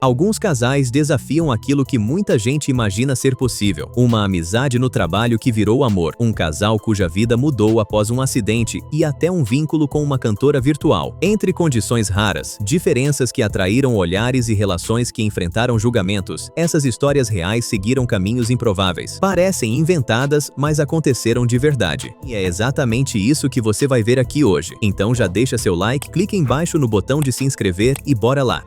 Alguns casais desafiam aquilo que muita gente imagina ser possível. Uma amizade no trabalho que virou amor, um casal cuja vida mudou após um acidente e até um vínculo com uma cantora virtual. Entre condições raras, diferenças que atraíram olhares e relações que enfrentaram julgamentos, essas histórias reais seguiram caminhos improváveis. Parecem inventadas, mas aconteceram de verdade. E é exatamente isso que você vai ver aqui hoje. Então já deixa seu like, clique embaixo no botão de se inscrever e bora lá!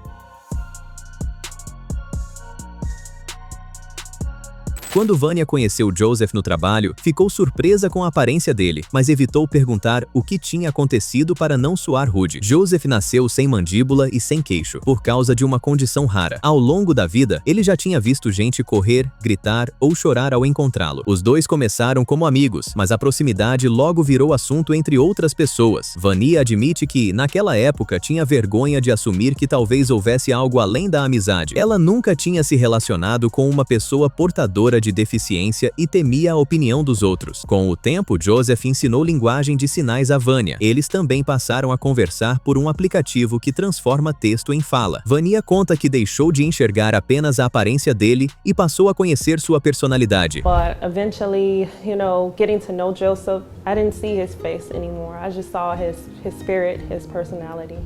Quando Vania conheceu Joseph no trabalho, ficou surpresa com a aparência dele, mas evitou perguntar o que tinha acontecido para não soar rude. Joseph nasceu sem mandíbula e sem queixo, por causa de uma condição rara. Ao longo da vida, ele já tinha visto gente correr, gritar ou chorar ao encontrá-lo. Os dois começaram como amigos, mas a proximidade logo virou assunto entre outras pessoas. Vania admite que, naquela época, tinha vergonha de assumir que talvez houvesse algo além da amizade. Ela nunca tinha se relacionado com uma pessoa portadora de deficiência e temia a opinião dos outros. Com o tempo, Joseph ensinou linguagem de sinais a Vania. Eles também passaram a conversar por um aplicativo que transforma texto em fala. Vania conta que deixou de enxergar apenas a aparência dele e passou a conhecer sua personalidade. But eventually, getting to know Joseph, I didn't see his face anymore. I just saw his spirit, his personality.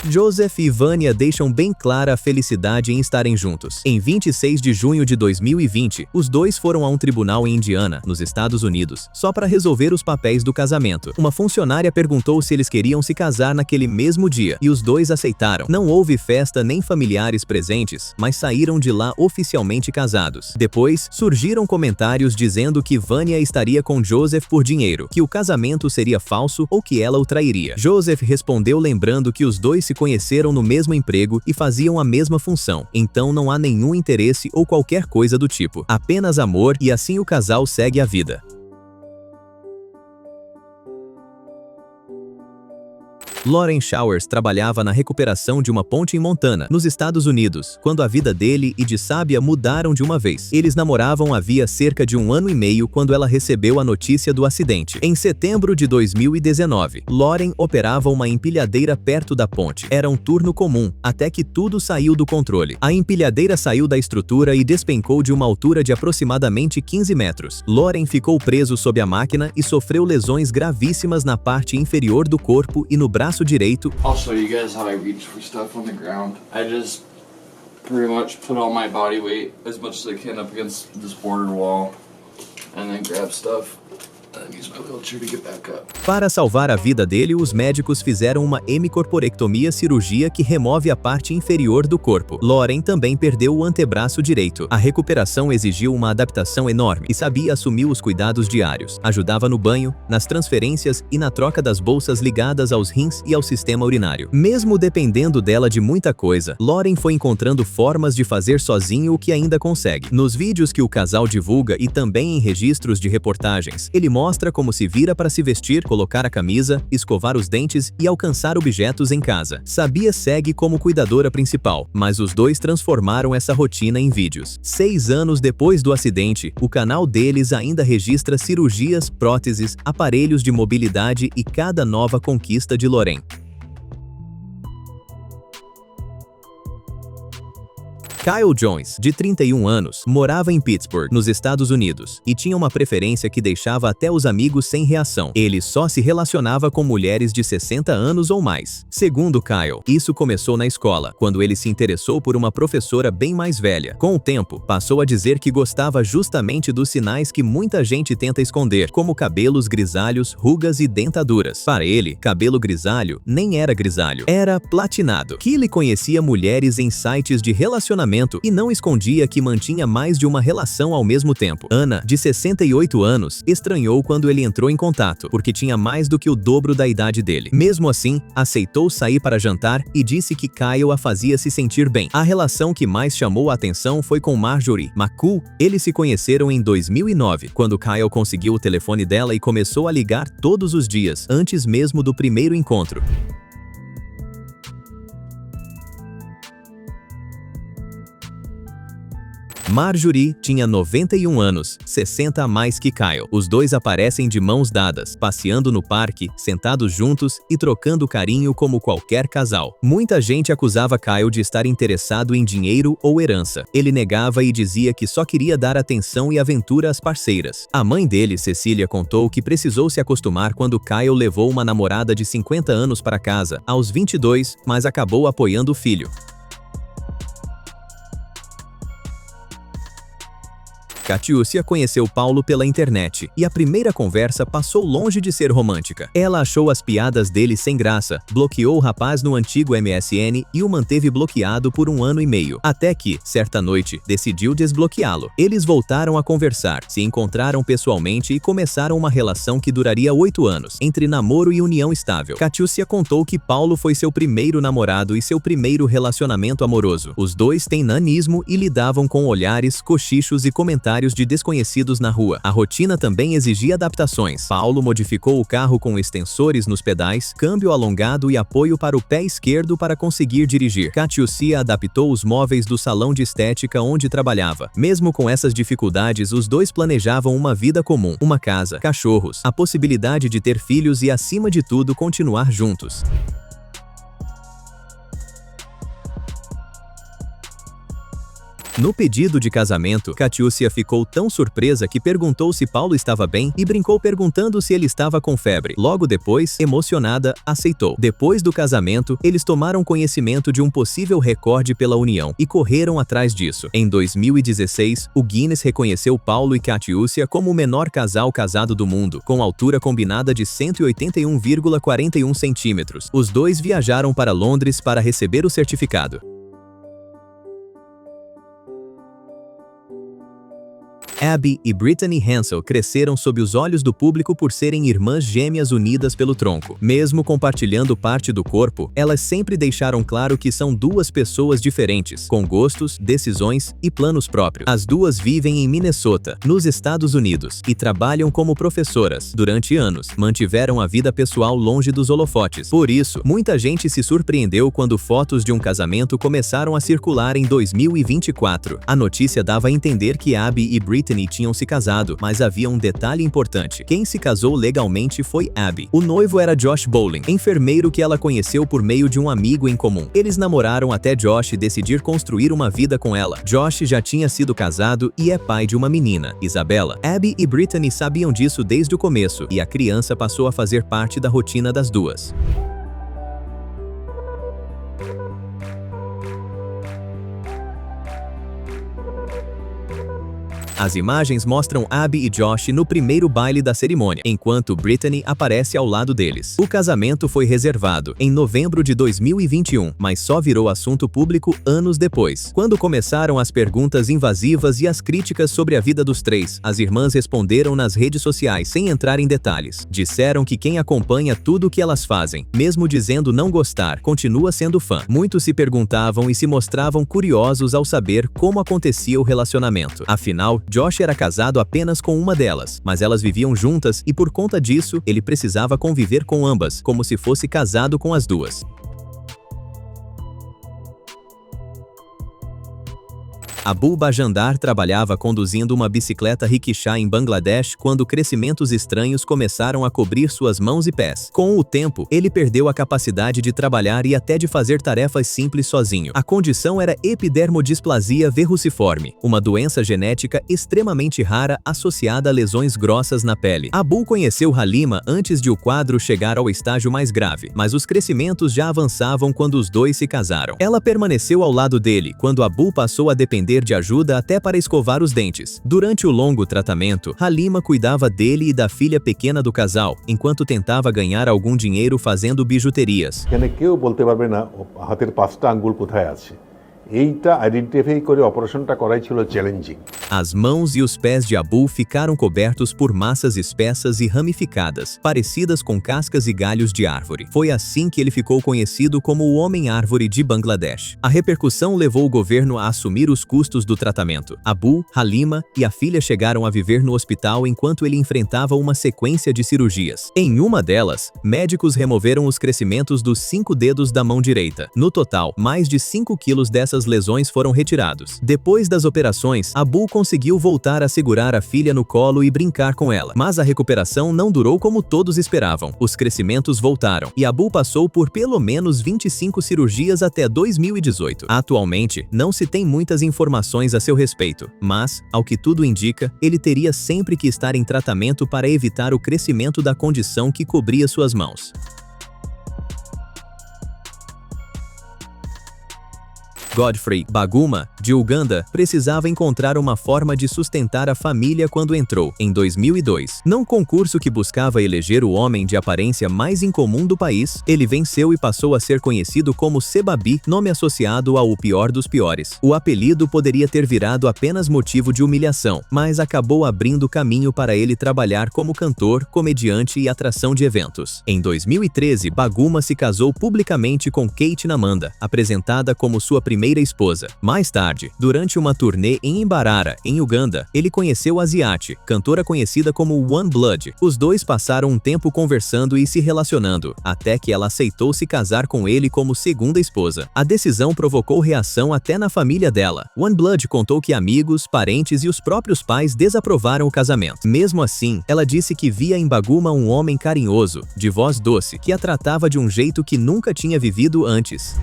Joseph e Vania deixam bem clara a felicidade em estarem juntos. Em 26 de junho de 2020, os dois foram a um tribunal em Indiana, nos Estados Unidos, só para resolver os papéis do casamento. Uma funcionária perguntou se eles queriam se casar naquele mesmo dia, e os dois aceitaram. Não houve festa nem familiares presentes, mas saíram de lá oficialmente casados. Depois, surgiram comentários dizendo que Vania estaria com Joseph por dinheiro, que o casamento seria falso ou que ela o trairia. Joseph respondeu lembrando que os dois se conheceram no mesmo emprego e faziam a mesma função, então não há nenhum interesse ou qualquer coisa do tipo. Apenas amor, e assim o casal segue a vida. Loren Showers trabalhava na recuperação de uma ponte em Montana, nos Estados Unidos, quando a vida dele e de Sabia mudaram de uma vez. Eles namoravam havia cerca de 1 ano e meio quando ela recebeu a notícia do acidente. Em setembro de 2019, Loren operava uma empilhadeira perto da ponte. Era um turno comum, até que tudo saiu do controle. A empilhadeira saiu da estrutura e despencou de uma altura de aproximadamente 15 metros. Loren ficou preso sob a máquina e sofreu lesões gravíssimas na parte inferior do corpo e no braço direito. I'll show you guys how I reach for stuff on the ground. I just pretty much put all my body weight as much as I can up against this border wall and then grab stuff. Para salvar a vida dele, os médicos fizeram uma hemicorporectomia, cirurgia que remove a parte inferior do corpo. Loren também perdeu o antebraço direito. A recuperação exigiu uma adaptação enorme e Sabia assumiu os cuidados diários. Ajudava no banho, nas transferências e na troca das bolsas ligadas aos rins e ao sistema urinário. Mesmo dependendo dela de muita coisa, Loren foi encontrando formas de fazer sozinho o que ainda consegue. Nos vídeos que o casal divulga e também em registros de reportagens, ele mostra como se vira para se vestir, colocar a camisa, escovar os dentes e alcançar objetos em casa. Sabia segue como cuidadora principal, mas os dois transformaram essa rotina em vídeos. 6 anos depois do acidente, o canal deles ainda registra cirurgias, próteses, aparelhos de mobilidade e cada nova conquista de Loren. Kyle Jones, de 31 anos, morava em Pittsburgh, nos Estados Unidos, e tinha uma preferência que deixava até os amigos sem reação. Ele só se relacionava com mulheres de 60 anos ou mais. Segundo Kyle, isso começou na escola, quando ele se interessou por uma professora bem mais velha. Com o tempo, passou a dizer que gostava justamente dos sinais que muita gente tenta esconder, como cabelos grisalhos, rugas e dentaduras. Para ele, cabelo grisalho nem era grisalho, era platinado. Kelly conhecia mulheres em sites de relacionamento e não escondia que mantinha mais de uma relação ao mesmo tempo. Ana, de 68 anos, estranhou quando ele entrou em contato, porque tinha mais do que o dobro da idade dele. Mesmo assim, aceitou sair para jantar e disse que Kyle a fazia se sentir bem. A relação que mais chamou a atenção foi com Marjorie McCool. Eles se conheceram em 2009, quando Kyle conseguiu o telefone dela e começou a ligar todos os dias, antes mesmo do primeiro encontro. Marjorie tinha 91 anos, 60 a mais que Kyle. Os dois aparecem de mãos dadas, passeando no parque, sentados juntos e trocando carinho como qualquer casal. Muita gente acusava Kyle de estar interessado em dinheiro ou herança. Ele negava e dizia que só queria dar atenção e aventura às parceiras. A mãe dele, Cecília, contou que precisou se acostumar quando Kyle levou uma namorada de 50 anos para casa, aos 22, mas acabou apoiando o filho. Catiúcia conheceu Paulo pela internet, e a primeira conversa passou longe de ser romântica. Ela achou as piadas dele sem graça, bloqueou o rapaz no antigo MSN e o manteve bloqueado por 1 ano e meio, até que, certa noite, decidiu desbloqueá-lo. Eles voltaram a conversar, se encontraram pessoalmente e começaram uma relação que duraria 8 anos, entre namoro e união estável. Catiúcia contou que Paulo foi seu primeiro namorado e seu primeiro relacionamento amoroso. Os dois têm nanismo e lidavam com olhares, cochichos e comentários de desconhecidos na rua. A rotina também exigia adaptações. Paulo modificou o carro com extensores nos pedais, câmbio alongado e apoio para o pé esquerdo para conseguir dirigir. Catiúcia adaptou os móveis do salão de estética onde trabalhava. Mesmo com essas dificuldades, os dois planejavam uma vida comum, uma casa, cachorros, a possibilidade de ter filhos e, acima de tudo, continuar juntos. No pedido de casamento, Catiúcia ficou tão surpresa que perguntou se Paulo estava bem e brincou perguntando se ele estava com febre. Logo depois, emocionada, aceitou. Depois do casamento, eles tomaram conhecimento de um possível recorde pela união e correram atrás disso. Em 2016, o Guinness reconheceu Paulo e Catiúcia como o menor casal casado do mundo, com altura combinada de 181,41 centímetros. Os dois viajaram para Londres para receber o certificado. Abby e Brittany Hansel cresceram sob os olhos do público por serem irmãs gêmeas unidas pelo tronco. Mesmo compartilhando parte do corpo, elas sempre deixaram claro que são duas pessoas diferentes, com gostos, decisões e planos próprios. As duas vivem em Minnesota, nos Estados Unidos, e trabalham como professoras. Durante anos, mantiveram a vida pessoal longe dos holofotes. Por isso, muita gente se surpreendeu quando fotos de um casamento começaram a circular em 2024. A notícia dava a entender que Abby e Brittany tinham se casado, mas havia um detalhe importante. Quem se casou legalmente foi Abby. O noivo era Josh Bowling, enfermeiro que ela conheceu por meio de um amigo em comum. Eles namoraram até Josh decidir construir uma vida com ela. Josh já tinha sido casado e é pai de uma menina, Isabella. Abby e Brittany sabiam disso desde o começo, e a criança passou a fazer parte da rotina das duas. As imagens mostram Abby e Josh no primeiro baile da cerimônia, enquanto Brittany aparece ao lado deles. O casamento foi reservado em novembro de 2021, mas só virou assunto público anos depois. Quando começaram as perguntas invasivas e as críticas sobre a vida dos três, as irmãs responderam nas redes sociais sem entrar em detalhes. Disseram que quem acompanha tudo o que elas fazem, mesmo dizendo não gostar, continua sendo fã. Muitos se perguntavam e se mostravam curiosos ao saber como acontecia o relacionamento. Afinal, Josh era casado apenas com uma delas, mas elas viviam juntas e por conta disso, ele precisava conviver com ambas, como se fosse casado com as duas. Abu Bajandar trabalhava conduzindo uma bicicleta rickshaw em Bangladesh quando crescimentos estranhos começaram a cobrir suas mãos e pés. Com o tempo, ele perdeu a capacidade de trabalhar e até de fazer tarefas simples sozinho. A condição era epidermodisplasia verruciforme, uma doença genética extremamente rara associada a lesões grossas na pele. Abu conheceu Halima antes de o quadro chegar ao estágio mais grave, mas os crescimentos já avançavam quando os dois se casaram. Ela permaneceu ao lado dele quando Abu passou a depender de ajuda até para escovar os dentes. Durante o longo tratamento, Halima cuidava dele e da filha pequena do casal, enquanto tentava ganhar algum dinheiro fazendo bijuterias. এইটা আইডেন্টিফাই করে অপারেশনটা করাই ছিল challenging. As mãos e os pés de Abu ficaram cobertos por massas espessas e ramificadas, parecidas com cascas e galhos de árvore. Foi assim que ele ficou conhecido como o Homem-Árvore de Bangladesh. A repercussão levou o governo a assumir os custos do tratamento. Abu, Halima e a filha chegaram a viver no hospital enquanto ele enfrentava uma sequência de cirurgias. Em uma delas, médicos removeram os crescimentos dos 5 dedos da mão direita. No total, mais de 5 quilos dessas diversas lesões foram retirados. Depois das operações, Abu conseguiu voltar a segurar a filha no colo e brincar com ela, mas a recuperação não durou como todos esperavam. Os crescimentos voltaram, e Abu passou por pelo menos 25 cirurgias até 2018. Atualmente, não se tem muitas informações a seu respeito, mas, ao que tudo indica, ele teria sempre que estar em tratamento para evitar o crescimento da condição que cobria suas mãos. Godfrey Baguma, de Uganda, precisava encontrar uma forma de sustentar a família quando entrou, em 2002, num concurso que buscava eleger o homem de aparência mais incomum do país. Ele venceu e passou a ser conhecido como Sebabi, nome associado ao pior dos piores. O apelido poderia ter virado apenas motivo de humilhação, mas acabou abrindo caminho para ele trabalhar como cantor, comediante e atração de eventos. Em 2013, Baguma se casou publicamente com Kate Namanda, apresentada como sua primeira esposa. Mais tarde, durante uma turnê em Mbarara, em Uganda, ele conheceu Aziate, cantora conhecida como One Blood. Os dois passaram um tempo conversando e se relacionando, até que ela aceitou se casar com ele como segunda esposa. A decisão provocou reação até na família dela. One Blood contou que amigos, parentes e os próprios pais desaprovaram o casamento. Mesmo assim, ela disse que via em Baguma um homem carinhoso, de voz doce, que a tratava de um jeito que nunca tinha vivido antes.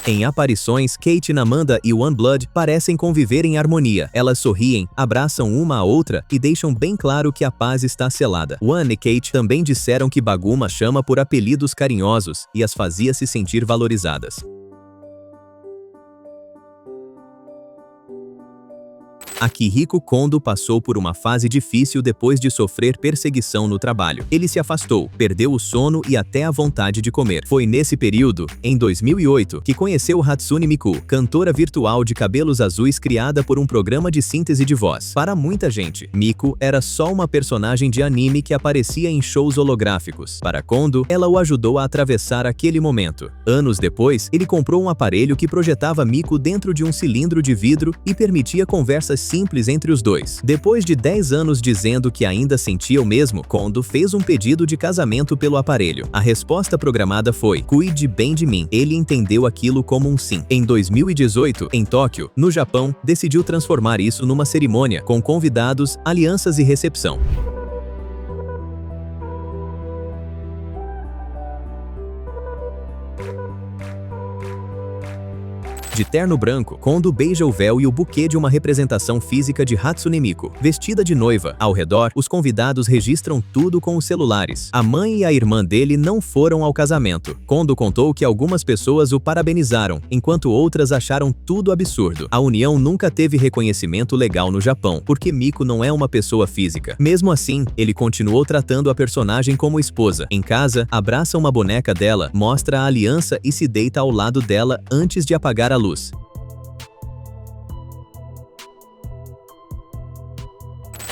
Em aparições, Kate Namanda e One Blood parecem conviver em harmonia. Elas sorriem, abraçam uma a outra e deixam bem claro que a paz está selada. One e Kate também disseram que Baguma chama por apelidos carinhosos e as fazia se sentir valorizadas. Akihiko Kondo passou por uma fase difícil depois de sofrer perseguição no trabalho. Ele se afastou, perdeu o sono e até a vontade de comer. Foi nesse período, em 2008, que conheceu Hatsune Miku, cantora virtual de cabelos azuis criada por um programa de síntese de voz. Para muita gente, Miku era só uma personagem de anime que aparecia em shows holográficos. Para Kondo, ela o ajudou a atravessar aquele momento. Anos depois, ele comprou um aparelho que projetava Miku dentro de um cilindro de vidro e permitia conversas simples entre os dois. Depois de 10 anos dizendo que ainda sentia o mesmo, Kondo fez um pedido de casamento pelo aparelho. A resposta programada foi: "Cuide bem de mim." Ele entendeu aquilo como um sim. Em 2018, em Tóquio, no Japão, decidiu transformar isso numa cerimônia, com convidados, alianças e recepção. De terno branco, Kondo beija o véu e o buquê de uma representação física de Hatsune Miku, vestida de noiva. Ao redor, os convidados registram tudo com os celulares. A mãe e a irmã dele não foram ao casamento. Kondo contou que algumas pessoas o parabenizaram, enquanto outras acharam tudo absurdo. A união nunca teve reconhecimento legal no Japão, porque Miku não é uma pessoa física. Mesmo assim, ele continuou tratando a personagem como esposa. Em casa, abraça uma boneca dela, mostra a aliança e se deita ao lado dela antes de apagar a luz.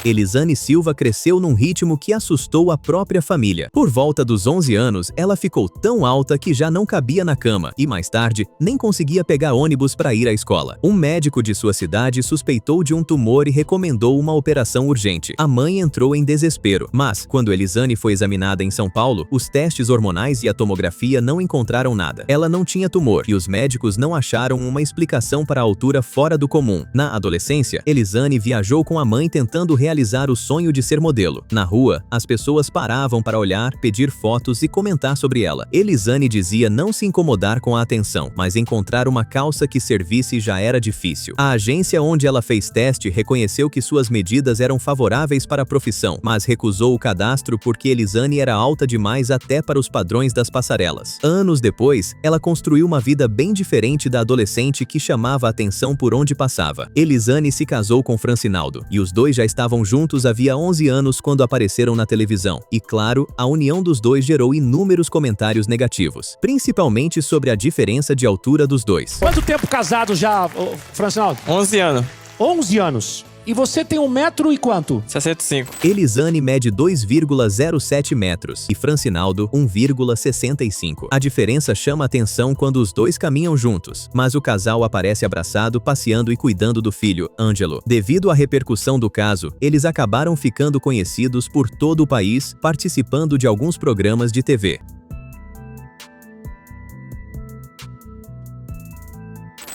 Elisane Silva cresceu num ritmo que assustou a própria família. Por volta dos 11 anos, ela ficou tão alta que já não cabia na cama e, mais tarde, nem conseguia pegar ônibus para ir à escola. Um médico de sua cidade suspeitou de um tumor e recomendou uma operação urgente. A mãe entrou em desespero, mas, quando Elisane foi examinada em São Paulo, os testes hormonais e a tomografia não encontraram nada. Ela não tinha tumor e os médicos não acharam uma explicação para a altura fora do comum. Na adolescência, Elisane viajou com a mãe tentando realizar o sonho de ser modelo. Na rua, as pessoas paravam para olhar, pedir fotos e comentar sobre ela. Elisane dizia não se incomodar com a atenção, mas encontrar uma calça que servisse já era difícil. A agência onde ela fez teste reconheceu que suas medidas eram favoráveis para a profissão, mas recusou o cadastro porque Elisane era alta demais até para os padrões das passarelas. Anos depois, ela construiu uma vida bem diferente da adolescente que chamava a atenção por onde passava. Elisane se casou com Francinaldo, e os dois já estavam juntos havia 11 anos quando apareceram na televisão. E claro, a união dos dois gerou inúmeros comentários negativos, principalmente sobre a diferença de altura dos dois. Quanto tempo casado já, Francinaldo? 11 anos. 11 anos. E você tem 1 metro e quanto? 65. Elisane mede 2,07 metros e Francinaldo 1,65. A diferença chama atenção quando os dois caminham juntos, mas o casal aparece abraçado, passeando e cuidando do filho, Ângelo. Devido à repercussão do caso, eles acabaram ficando conhecidos por todo o país, participando de alguns programas de TV.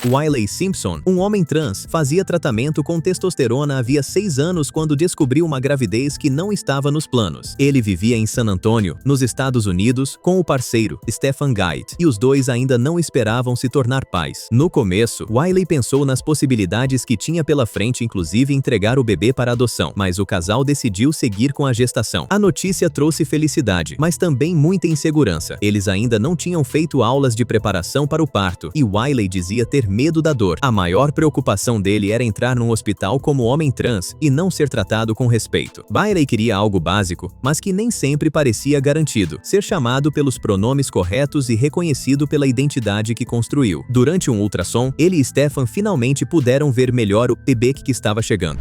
Wiley Simpson, um homem trans, fazia tratamento com testosterona havia 6 anos quando descobriu uma gravidez que não estava nos planos. Ele vivia em San Antônio, nos Estados Unidos, com o parceiro, Stefan Gait, e os dois ainda não esperavam se tornar pais. No começo, Wiley pensou nas possibilidades que tinha pela frente, inclusive entregar o bebê para adoção, mas o casal decidiu seguir com a gestação. A notícia trouxe felicidade, mas também muita insegurança. Eles ainda não tinham feito aulas de preparação para o parto, e Wiley dizia ter medo da dor. A maior preocupação dele era entrar num hospital como homem trans e não ser tratado com respeito. Wiley queria algo básico, mas que nem sempre parecia garantido: ser chamado pelos pronomes corretos e reconhecido pela identidade que construiu. Durante um ultrassom, ele e Stefan finalmente puderam ver melhor o bebê que estava chegando.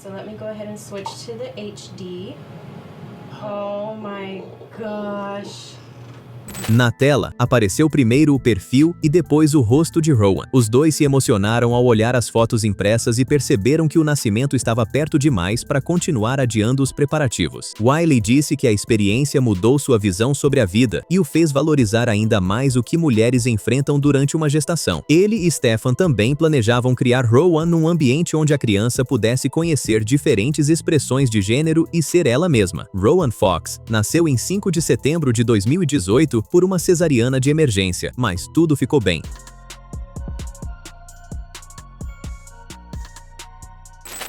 So let me go ahead and switch to the HD. Oh my gosh. Na tela, apareceu primeiro o perfil e depois o rosto de Rowan. Os dois se emocionaram ao olhar as fotos impressas e perceberam que o nascimento estava perto demais para continuar adiando os preparativos. Wiley disse que a experiência mudou sua visão sobre a vida e o fez valorizar ainda mais o que mulheres enfrentam durante uma gestação. Ele e Stefan também planejavam criar Rowan num ambiente onde a criança pudesse conhecer diferentes expressões de gênero e ser ela mesma. Rowan Fox nasceu em 5 de setembro de 2018 por uma cesariana de emergência, mas tudo ficou bem.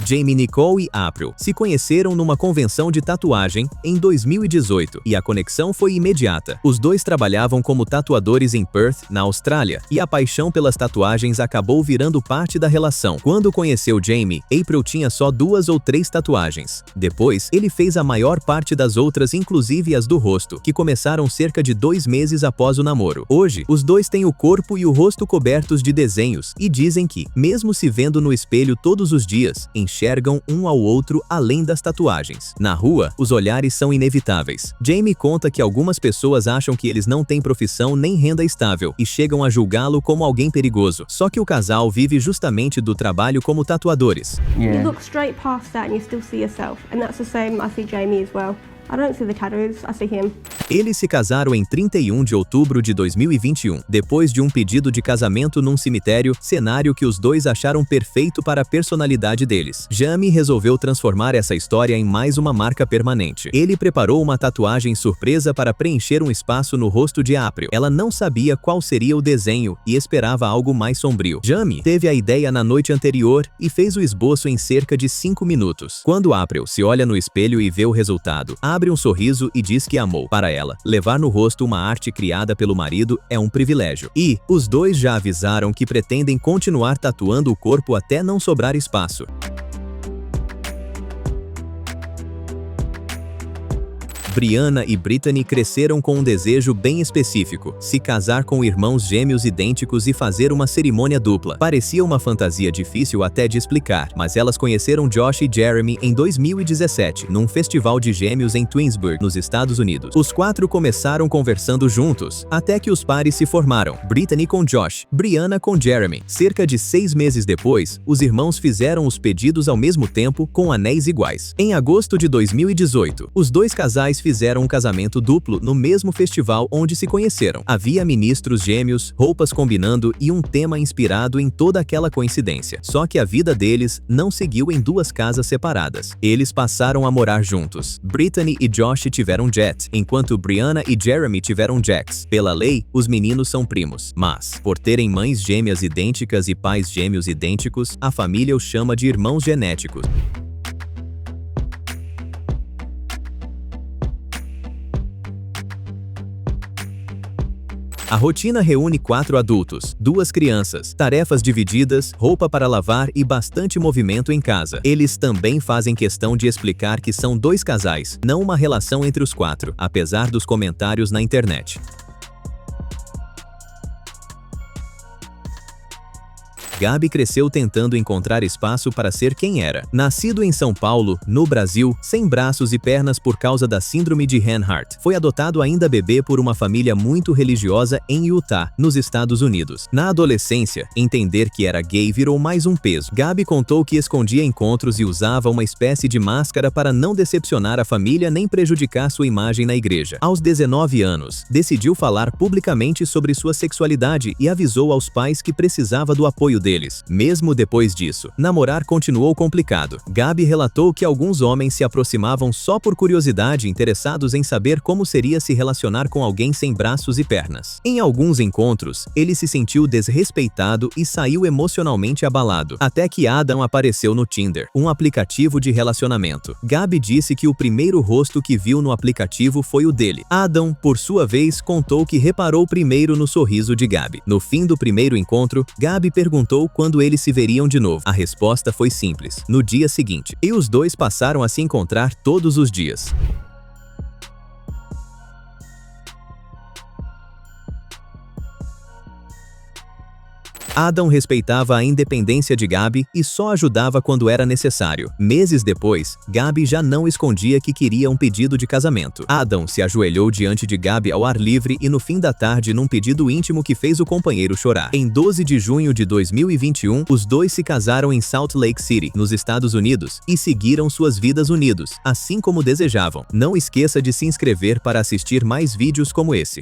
Jamie Nicole e April se conheceram numa convenção de tatuagem em 2018 e a conexão foi imediata. Os dois trabalhavam como tatuadores em Perth, na Austrália, e a paixão pelas tatuagens acabou virando parte da relação. Quando conheceu Jamie, April tinha só 2 ou 3 tatuagens. Depois, ele fez a maior parte das outras, inclusive as do rosto, que começaram cerca de 2 meses após o namoro. Hoje, os dois têm o corpo e o rosto cobertos de desenhos e dizem que, mesmo se vendo no espelho todos os dias, enxergam um ao outro além das tatuagens. Na rua, os olhares são inevitáveis. Jamie conta que algumas pessoas acham que eles não têm profissão nem renda estável e chegam a julgá-lo como alguém perigoso. Só que o casal vive justamente do trabalho como tatuadores. You look straight past that and you still see yourself, and that's the same I see Jamie as well. I don't see the tattoos, I see him. Eles se casaram em 31 de outubro de 2021, depois de um pedido de casamento num cemitério, cenário que os dois acharam perfeito para a personalidade deles. Jamie resolveu transformar essa história em mais uma marca permanente. Ele preparou uma tatuagem surpresa para preencher um espaço no rosto de April. Ela não sabia qual seria o desenho e esperava algo mais sombrio. Jamie teve a ideia na noite anterior e fez o esboço em cerca de 5 minutos. Quando April se olha no espelho e vê o resultado, abre um sorriso e diz que amou. Para ela, levar no rosto uma arte criada pelo marido é um privilégio. E os dois já avisaram que pretendem continuar tatuando o corpo até não sobrar espaço. Brianna e Brittany cresceram com um desejo bem específico: se casar com irmãos gêmeos idênticos e fazer uma cerimônia dupla. Parecia uma fantasia difícil até de explicar, mas elas conheceram Josh e Jeremy em 2017, num festival de gêmeos em Twinsburg, nos Estados Unidos. Os 4 começaram conversando juntos, até que os pares se formaram: Brittany com Josh, Brianna com Jeremy. Cerca de 6 meses depois, os irmãos fizeram os pedidos ao mesmo tempo, com anéis iguais. Em agosto de 2018, os dois casais fizeram um casamento duplo no mesmo festival onde se conheceram. Havia ministros gêmeos, roupas combinando e um tema inspirado em toda aquela coincidência. Só que a vida deles não seguiu em 2 casas separadas. Eles passaram a morar juntos. Brittany e Josh tiveram Jet, enquanto Brianna e Jeremy tiveram Jax. Pela lei, os meninos são primos. Mas, por terem mães gêmeas idênticas e pais gêmeos idênticos, a família os chama de irmãos genéticos. A rotina reúne 4 adultos, 2 crianças, tarefas divididas, roupa para lavar e bastante movimento em casa. Eles também fazem questão de explicar que são 2 casais, não uma relação entre os 4, apesar dos comentários na internet. Gabi cresceu tentando encontrar espaço para ser quem era. Nascido em São Paulo, no Brasil, sem braços e pernas por causa da síndrome de Hanhart, foi adotado ainda bebê por uma família muito religiosa em Utah, nos Estados Unidos. Na adolescência, entender que era gay virou mais um peso. Gabi contou que escondia encontros e usava uma espécie de máscara para não decepcionar a família nem prejudicar sua imagem na igreja. Aos 19 anos, decidiu falar publicamente sobre sua sexualidade e avisou aos pais que precisava do apoio deles. Mesmo depois disso, namorar continuou complicado. Gabi relatou que alguns homens se aproximavam só por curiosidade, interessados em saber como seria se relacionar com alguém sem braços e pernas. Em alguns encontros, ele se sentiu desrespeitado e saiu emocionalmente abalado, até que Adam apareceu no Tinder, um aplicativo de relacionamento. Gabi disse que o primeiro rosto que viu no aplicativo foi o dele. Adam, por sua vez, contou que reparou primeiro no sorriso de Gabi. No fim do primeiro encontro, Gabi perguntou quando eles se veriam de novo. A resposta foi simples: no dia seguinte. E os dois passaram a se encontrar todos os dias. Adam respeitava a independência de Gabi e só ajudava quando era necessário. Meses depois, Gabi já não escondia que queria um pedido de casamento. Adam se ajoelhou diante de Gabi ao ar livre e no fim da tarde num pedido íntimo que fez o companheiro chorar. Em 12 de junho de 2021, os dois se casaram em Salt Lake City, nos Estados Unidos, e seguiram suas vidas unidos, assim como desejavam. Não esqueça de se inscrever para assistir mais vídeos como esse.